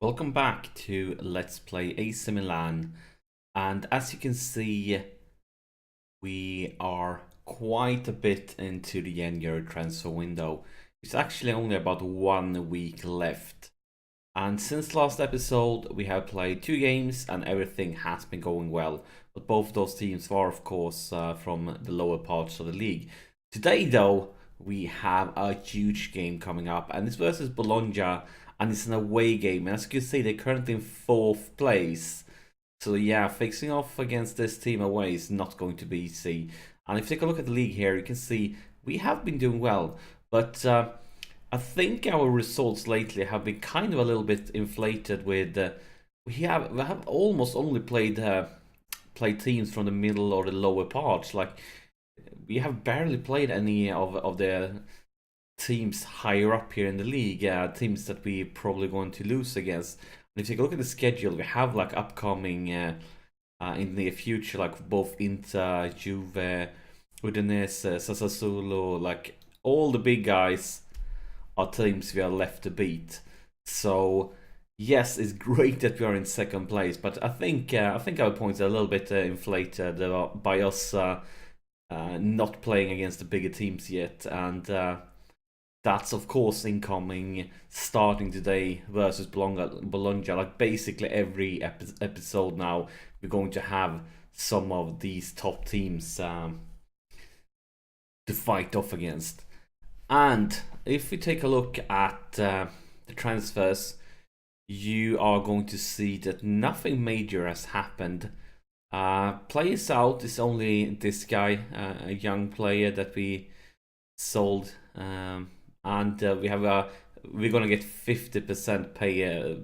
Welcome back to Let's Play AC Milan, and as you can see, we are quite a bit into the January transfer window. It's actually only about 1 week left, and since last episode we have played 2 games and everything has been going well, but both those teams are of course from the lower parts of the league. Today though, we have a huge game coming up, and it's versus Bologna, and it's an away game. And as you can see, they're currently in 4th place. So yeah, facing off against this team away is not going to be easy. And if you take a look at the league here, you can see we have been doing well. But I think our results lately have been kind of a little bit inflated with... we have almost only played teams from the middle or the lower parts. Like, we have barely played any of the teams higher up here in the league, teams that we probably going to lose against. And if you take a look at the schedule, we have like upcoming in the near future, like both Inter, Juve, Udinese, Sassuolo, like all the big guys are teams we are left to beat. So yes, it's great that we are in 2nd place, but I think our points are a little bit inflated by us not playing against the bigger teams yet, and that's of course incoming starting today versus Bologna. Like basically every episode now, we're going to have some of these top teams to fight off against. And if we take a look at the transfers, you are going to see that nothing major has happened. Players out is only this guy, a young player that we sold. And we're gonna get 50% pay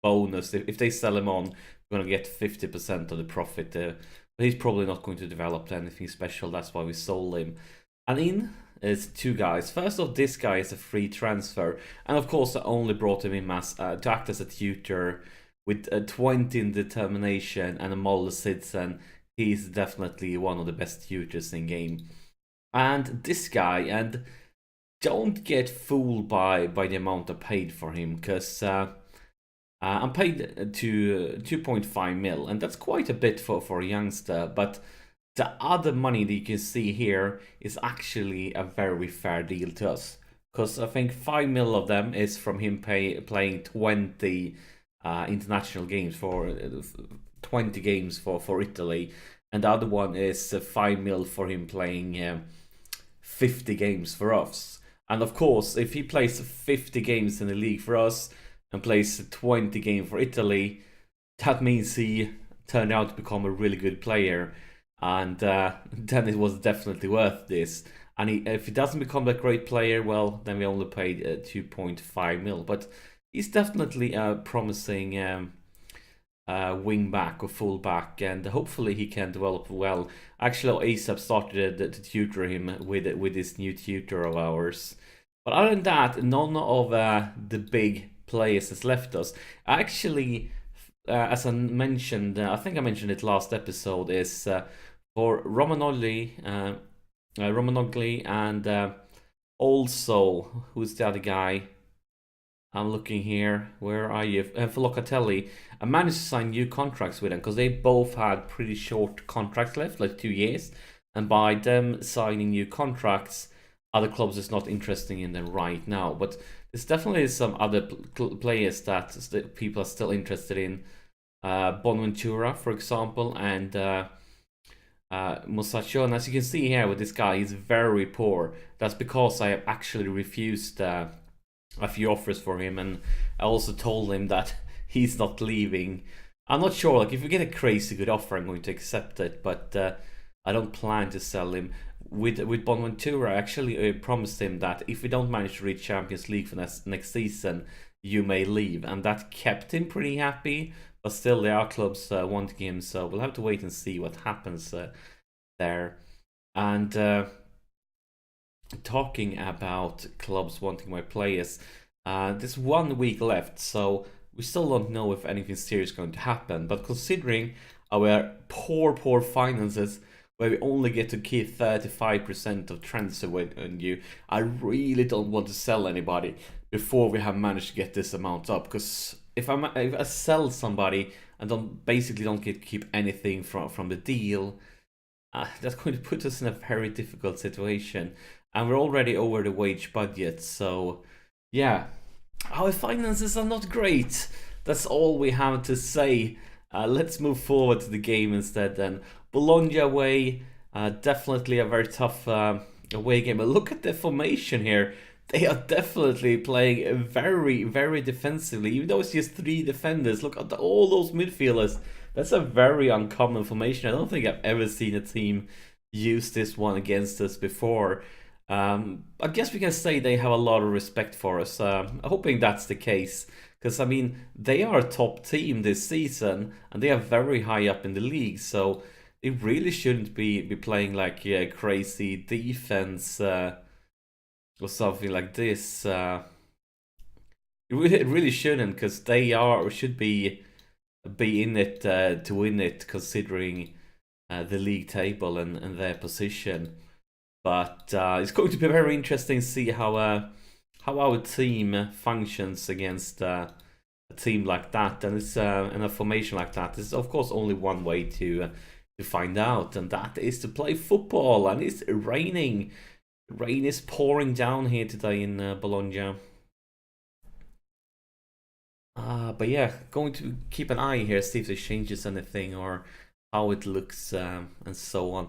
bonus if they sell him on. We're gonna get 50% of the profit. But he's probably not going to develop anything special. That's why we sold him. And in is 2 guys. First off, this guy is a free transfer, and of course I only brought him in as to act as a tutor with a 20 in determination and a model citizen. He's definitely one of the best tutors in game. And this guy, and don't get fooled by the amount I paid for him, because I'm paid to 2.5 mil, and that's quite a bit for a youngster. But the other money that you can see here is actually a very fair deal to us, because I think 5 mil of them is from him playing 20 international games, for 20 games for Italy. And the other one is 5 mil for him playing 50 games for us. And of course, if he plays 50 games in the league for us and plays 20 games for Italy, that means he turned out to become a really good player. And then it was definitely worth this. And if he doesn't become that great player, well, then we only paid 2.5 mil. But he's definitely a promising wing back or full back, and hopefully he can develop well. Actually, ASAP started to tutor him with this new tutor of ours. But other than that, none of the big players has left us. Actually, as I mentioned, I think I mentioned it last episode, is for Romanogli, and also, who's the other guy? I'm looking here. Where are you? For Locatelli, I managed to sign new contracts with them because they both had pretty short contracts left, like 2 years. And by them signing new contracts, other clubs is not interested in them right now. But there's definitely some other players that people are still interested in. Bonaventura, for example, and Musacho. And as you can see here with this guy, he's very poor. That's because I have actually refused a few offers for him, and I also told him that he's not leaving. I'm not sure, like if we get a crazy good offer, I'm going to accept it, but I don't plan to sell him. With Bonaventura, I actually promised him that if we don't manage to reach Champions League for next season, you may leave, and that kept him pretty happy. But still, there are clubs wanting him, so we'll have to wait and see what happens there. And talking about clubs wanting my players, there's 1 week left, so we still don't know if anything serious is going to happen. But considering our poor finances, where we only get to keep 35% of transfer value, I really don't want to sell anybody. before we have managed to get this amount up. Because if I sell somebody and basically don't keep anything from the deal, that's going to put us in a very difficult situation, and we're already over the wage budget. So yeah, our finances are not great. That's all we have to say. Let's move forward to the game instead then. Bologna away, definitely a very tough away game. But look at the formation here. They are definitely playing very, very defensively. Even though it's just 3 defenders, look at all those midfielders. That's a very uncommon formation. I don't think I've ever seen a team use this one against us before. I guess we can say they have a lot of respect for us. I'm hoping that's the case. Because, I mean, they are a top team this season, and they are very high up in the league. So they really shouldn't be playing like crazy defense or something like this. It really shouldn't, because they should be in it to win it, considering the league table and their position. But it's going to be very interesting to see how our team functions against a team like that, and it's in a formation like that. There's of course only one way to find out, and that is to play football. And it's raining. Rain is pouring down here today in Bologna. But yeah, going to keep an eye here, see if it changes anything or how it looks and so on.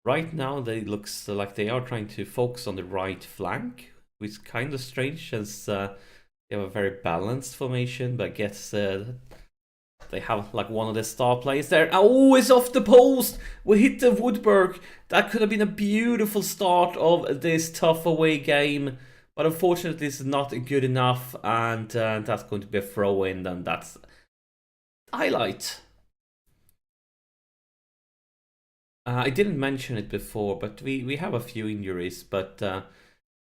Right now, they looks like they are trying to focus on the right flank, which is kind of strange, since they have a very balanced formation. But I guess they have like one of the star players there. Oh, it's off the post! We hit the woodwork. That could have been a beautiful start of this tough away game. But unfortunately, this is not good enough, and that's going to be a throw-in, and that's highlight. I didn't mention it before, but we have a few injuries, but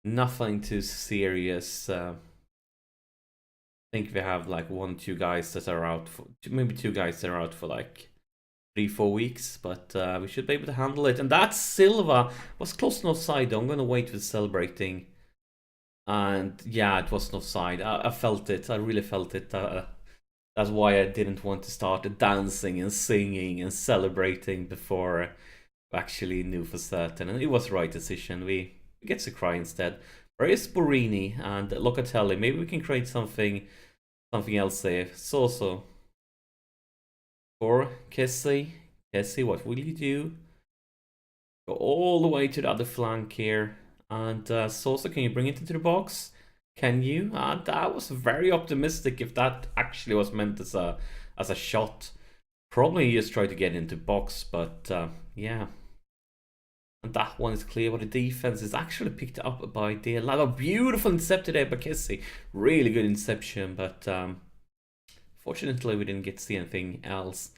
nothing too serious. I think we have like 1 or 2 guys that are out for, maybe 2 guys that are out for like 3-4 weeks, but we should be able to handle it. And that's Silva. Was close to offside. I'm gonna wait with celebrating. And yeah, it was an offside. I felt it. I really felt it. That's why I didn't want to start dancing and singing and celebrating before we actually knew for certain. And it was the right decision. We get to cry instead. Where is Borini and Locatelli? Maybe we can create something else there. So for Kessie. Kessie, what will you do? Go all the way to the other flank here. And Sosa, can you bring it into the box? Can you? That was very optimistic if that actually was meant as a shot. Probably just try to get into box, but yeah. And that one is clear, but the defense is actually picked up by the A beautiful intercepted there by Kessie. Really good inception, but fortunately we didn't get to see anything else.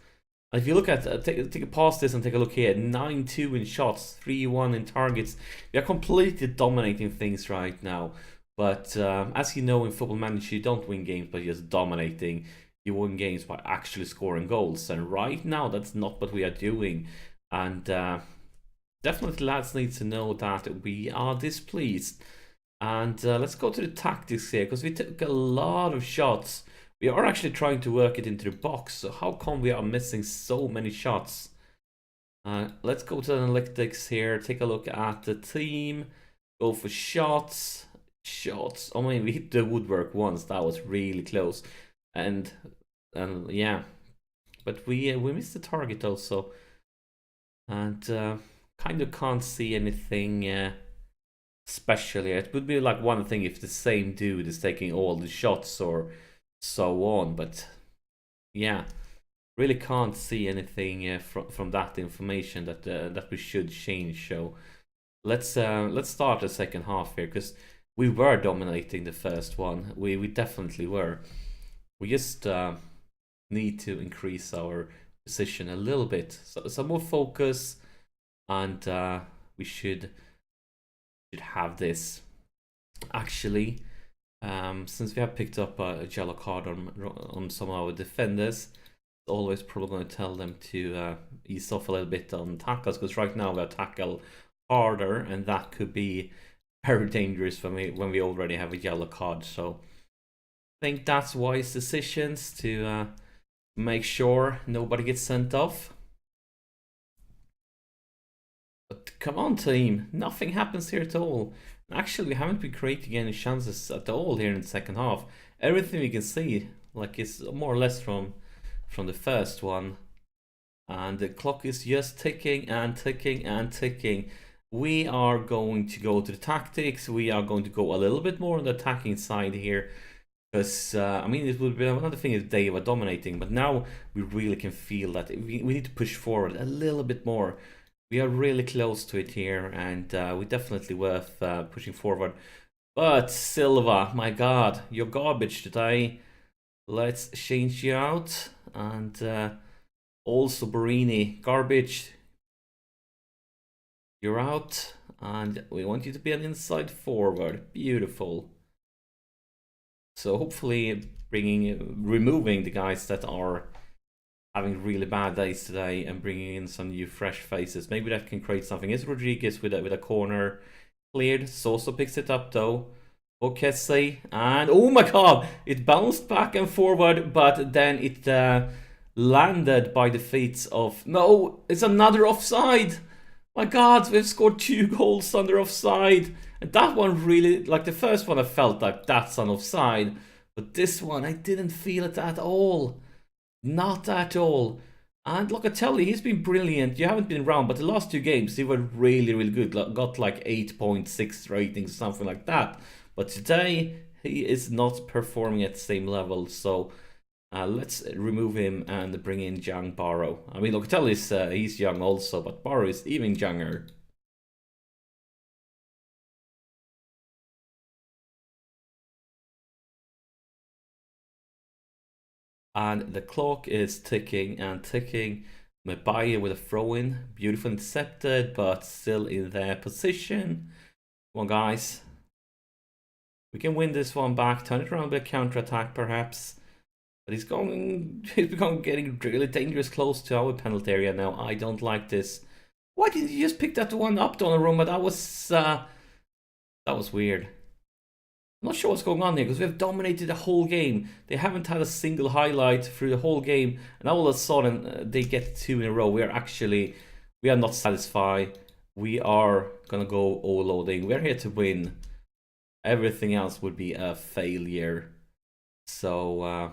If you look at, take a pause this and take a look here, 9-2 in shots, 3-1 in targets. We are completely dominating things right now. But as you know, in Football Manager, you don't win games by just dominating. You win games by actually scoring goals. And right now, that's not what we are doing. And definitely lads need to know that we are displeased. And let's go to the tactics here, because we took a lot of shots. We are actually trying to work it into the box, so how come we are missing so many shots? Let's go to the analytics here, take a look at the team, go for shots. Oh man, we hit the woodwork once, that was really close. And yeah, but we missed the target also. And kind of can't see anything special here. It would be like one thing if the same dude is taking all the shots or so on, but yeah, really can't see anything from that information that we should change. So let's start the second half here, because we were dominating the first one. We definitely were. We just need to increase our position a little bit, so some more focus, and we should have this. Actually, since we have picked up a yellow card on some of our defenders, it's always probably going to tell them to ease off a little bit on tackles, because right now we tackle harder, and that could be very dangerous when we already have a yellow card. So I think that's wise decisions to make sure nobody gets sent off. But come on, team, nothing happens here at all. Actually, we haven't been creating any chances at all here in the second half. Everything we can see, like, is more or less from the first one. And the clock is just ticking and ticking and ticking. We are going to go to the tactics. We are going to go a little bit more on the attacking side here. Because, I mean, it would be another thing is they were dominating. But now we really can feel that we need to push forward a little bit more. We are really close to it here. And we're definitely worth pushing forward. But Silva, my God, you're garbage today. Let's change you out. And also Barini, garbage. You're out. And we want you to be an inside forward. Beautiful. So hopefully removing the guys that are having really bad days today and bringing in some new fresh faces. Maybe that can create something. Is Rodriguez with a corner cleared? Sosa picks it up though. Okese, and oh my God, it bounced back and forward, but then it landed by the feet of, no, it's another offside. My God, we've scored 2 goals under offside. And that one really, like the first one I felt like that's an offside. But this one, I didn't feel it at all. Not at all. And Locatelli, he's been brilliant. You haven't been around, but the last 2 games, they were really, really good. Got like 8.6 ratings, something like that. But today, he is not performing at the same level. So let's remove him and bring in young Barrow. I mean, Locatelli is he's young also, but Barrow is even younger. And the clock is ticking and ticking. Mbaye with a throw-in. Beautiful intercepted, but still in their position. Come on, guys. We can win this one back. Turn it around with a counter-attack, perhaps. But he's getting really dangerous close to our penalty area now. I don't like this. Why didn't you just pick that one up, Donnarumma? That was weird. I'm not sure what's going on here because we've dominated the whole game. They haven't had a single highlight through the whole game, and all of a sudden they get 2 in a row. We are not satisfied. We are gonna go overloading. We're here to win. Everything else would be a failure. So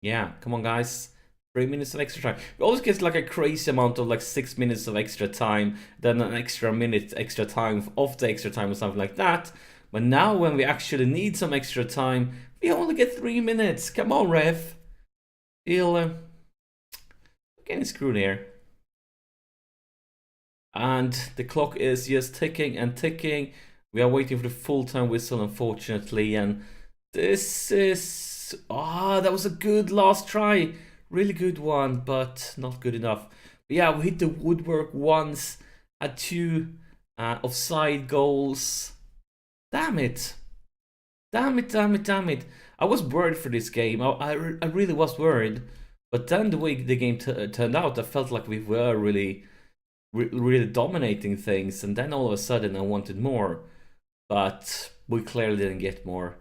yeah, come on, guys. 3 minutes of extra time. We always get like a crazy amount of like 6 minutes of extra time, then an extra minute extra time off the extra time or something like that. But now when we actually need some extra time, we only get 3 minutes. Come on, ref. We're getting screwed here. And the clock is just ticking and ticking. We are waiting for the full-time whistle, unfortunately. And this is... that was a good last try. Really good one, but not good enough. But yeah, we hit the woodwork once. Had 2 offside goals. Damn it. Damn it, damn it, damn it. I was worried for this game. I really was worried. But then the way the game turned out, I felt like we were really dominating things. And then all of a sudden I wanted more. But we clearly didn't get more.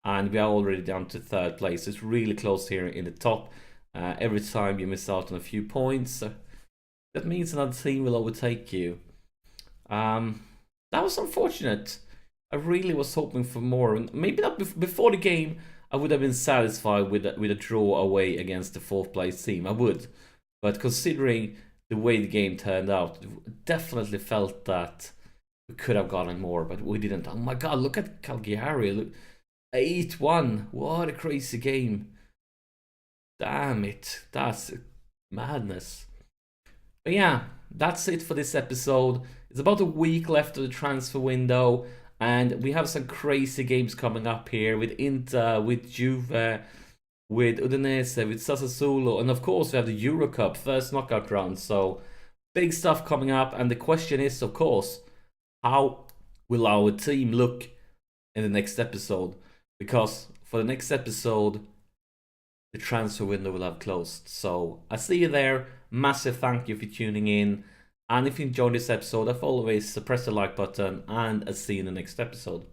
And we are already down to 3rd place. It's really close here in the top. Every time you miss out on a few points, that means another team will overtake you. That was unfortunate. I really was hoping for more. Maybe not before the game, I would have been satisfied with a draw away against the 4th place team. I would. But considering the way the game turned out, definitely felt that we could have gotten more, but we didn't. Oh my God, look at Cagliari. Look, 8-1. What a crazy game. Damn it. That's madness. But yeah, that's it for this episode. It's about a week left of the transfer window. And we have some crazy games coming up here with Inter, with Juve, with Udinese, with Sassuolo, and of course we have the Euro Cup first knockout round. So big stuff coming up, and the question is, of course, how will our team look in the next episode? Because for the next episode, the transfer window will have closed. So I see you there. Massive thank you for tuning in. And if you enjoyed this episode, as always, press the like button, and I'll see you in the next episode.